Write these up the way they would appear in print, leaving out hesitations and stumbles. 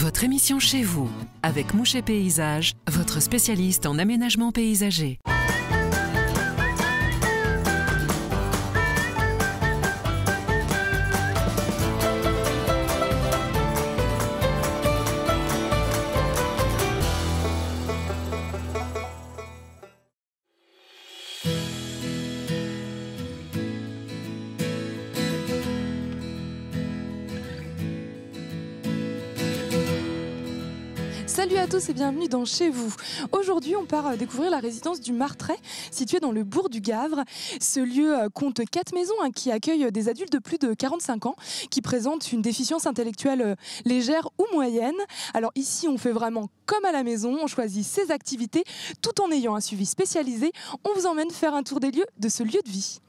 Votre émission Chez vous, avec Mouche et Paysage, votre spécialiste en aménagement paysager. Salut à tous et bienvenue dans Chez vous. Aujourd'hui, on part découvrir la résidence du Martrais, située dans le bourg du Gavre. Ce lieu compte 4 maisons qui accueillent des adultes de plus de 45 ans qui présentent une déficience intellectuelle légère ou moyenne. Alors ici, on fait vraiment comme à la maison, on choisit ses activités tout en ayant un suivi spécialisé. On vous emmène faire un tour des lieux de ce lieu de vie.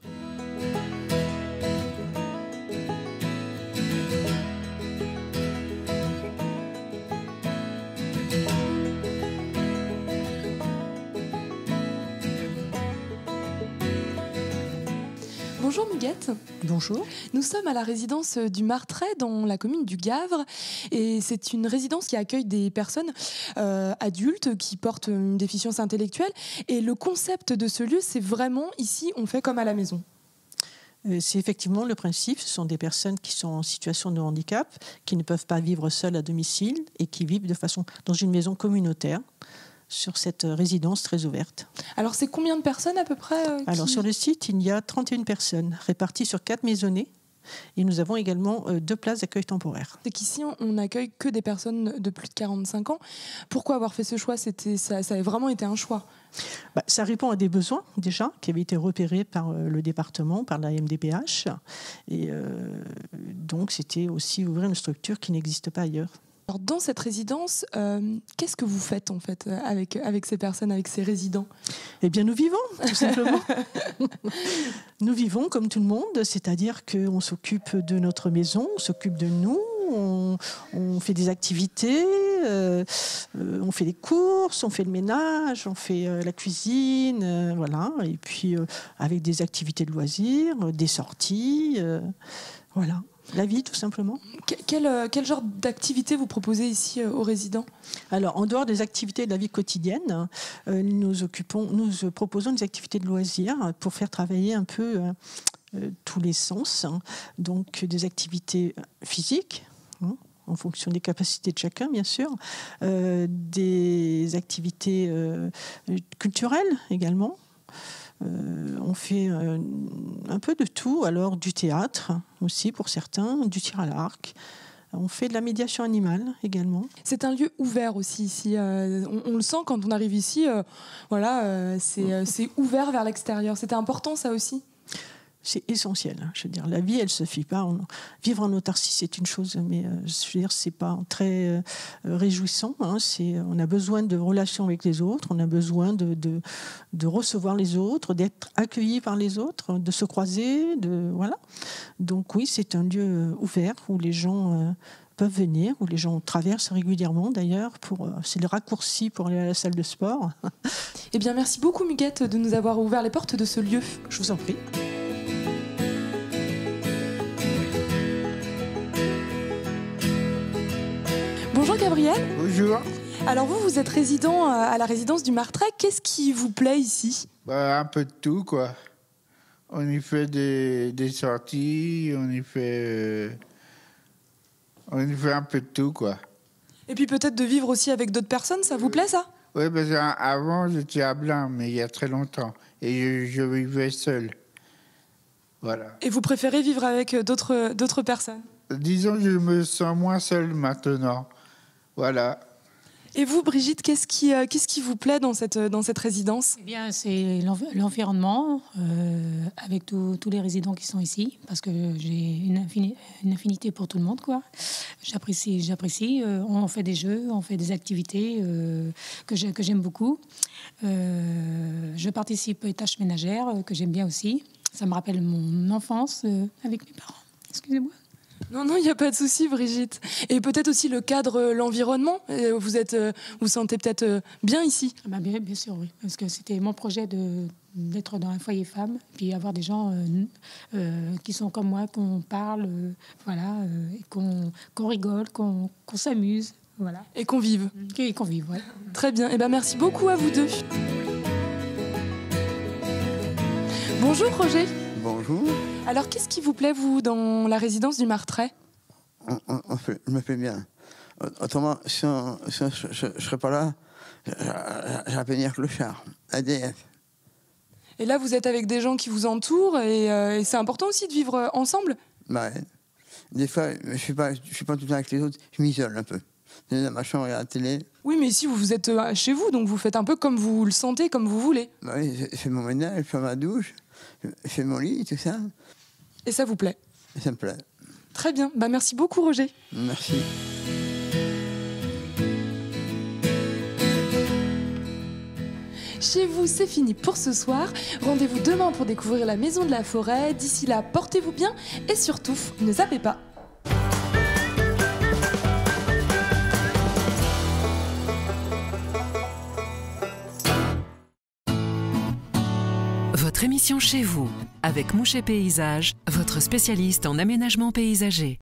Bonjour Muguette. Bonjour. Nous sommes à la résidence du Martrais dans la commune du Gavre et c'est une résidence qui accueille des personnes adultes qui portent une déficience intellectuelle et le concept de ce lieu c'est vraiment ici on fait comme à la maison. C'est effectivement le principe, ce sont des personnes qui sont en situation de handicap, qui ne peuvent pas vivre seules à domicile et qui vivent dans une maison communautaire sur cette résidence très ouverte. Alors c'est combien de personnes à peu près Alors sur le site, il y a 31 personnes réparties sur 4 maisonnées et nous avons également 2 places d'accueil temporaire. C'est qu'ici on n'accueille que des personnes de plus de 45 ans. Pourquoi avoir fait ce choix? Ça a vraiment été un choix. Ça répond à des besoins déjà qui avaient été repérés par le département, par la MDPH et donc c'était aussi ouvrir une structure qui n'existe pas ailleurs. Alors dans cette résidence, qu'est-ce que vous faites en fait avec ces personnes, avec ces résidents? Eh bien nous vivons, tout simplement. Nous vivons comme tout le monde, c'est-à-dire qu'on s'occupe de notre maison, on s'occupe de nous, on fait des activités, on fait des courses, on fait le ménage, on fait la cuisine, voilà. Et puis avec des activités de loisirs, des sorties, voilà. La vie, tout simplement. Quel genre d'activité vous proposez ici aux résidents? Alors, en dehors des activités de la vie quotidienne, nous proposons des activités de loisirs pour faire travailler un peu tous les sens. Donc, des activités physiques, en fonction des capacités de chacun, bien sûr. Des activités culturelles également. On fait un peu de tout, alors du théâtre aussi pour certains, du tir à l'arc. On fait de la médiation animale également. C'est un lieu ouvert aussi ici. On le sent quand on arrive ici. C'est ouvert vers l'extérieur. C'était important ça aussi? C'est essentiel. Je veux dire, la vie, elle se fie pas. Vivre en autarcie, c'est une chose, mais je veux dire, c'est pas très réjouissant. On a besoin de relations avec les autres. On a besoin de recevoir les autres, d'être accueillis par les autres, de se croiser, voilà. Donc oui, c'est un lieu ouvert où les gens peuvent venir, où les gens traversent régulièrement d'ailleurs. C'est le raccourci pour aller à la salle de sport. Eh bien, merci beaucoup Muguette de nous avoir ouvert les portes de ce lieu. Je vous en prie. Bonjour Gabriel. Bonjour. Alors vous êtes résident à la résidence du Martrais. Qu'est-ce qui vous plaît ici? Un peu de tout, quoi. On y fait des sorties, on y fait un peu de tout, quoi. Et puis peut-être de vivre aussi avec d'autres personnes, ça vous plaît ça? Oui, parce qu'avant, j'étais à Blain, mais il y a très longtemps. Et je vivais seul. Voilà. Et vous préférez vivre avec d'autres personnes? Disons que je me sens moins seul maintenant. Voilà. Et vous, Brigitte, qu'est-ce qui vous plaît dans cette résidence? Eh bien, c'est l'environnement, avec tous les résidents qui sont ici, parce que j'ai une affinité pour tout le monde, quoi. J'apprécie. On fait des jeux, on fait des activités que j'aime beaucoup. Je participe aux tâches ménagères que j'aime bien aussi. Ça me rappelle mon enfance avec mes parents. Excusez-moi. Non, il n'y a pas de souci, Brigitte. Et peut-être aussi le cadre, l'environnement. Vous sentez peut-être bien ici? Bien sûr, oui. Parce que c'était mon projet d'être dans un foyer femme, puis avoir des gens qui sont comme moi, qu'on parle, et qu'on rigole, qu'on s'amuse. Voilà. Et convives. Et qu'on vive, ouais. Très bien. Eh ben, merci beaucoup à vous deux. Bonjour Roger. Bonjour. Alors, qu'est-ce qui vous plaît, vous, dans la résidence du Martret? Je me fais bien. Autrement, si je ne serais pas là, j'appelle dire clochard, ADF. Et là, vous êtes avec des gens qui vous entourent et c'est important aussi de vivre ensemble. Bah ouais. Des fois, je suis pas tout le temps avec les autres, je m'isole un peu. Je suis dans ma chambre, regarde la télé. Oui, mais ici, vous êtes chez vous, donc vous faites un peu comme vous le sentez, comme vous voulez. Bah oui, je fais mon ménage, je fais ma douche, je fais mon lit, tout ça. Et ça vous plaît? Et ça me plaît. Très bien. Bah, merci beaucoup, Roger. Merci. Chez vous, c'est fini pour ce soir. Rendez-vous demain pour découvrir la Maison de la Forêt. D'ici là, portez-vous bien et surtout, ne zappez pas. Votre émission Chez vous, avec Mouchet Paysage, votre spécialiste en aménagement paysager.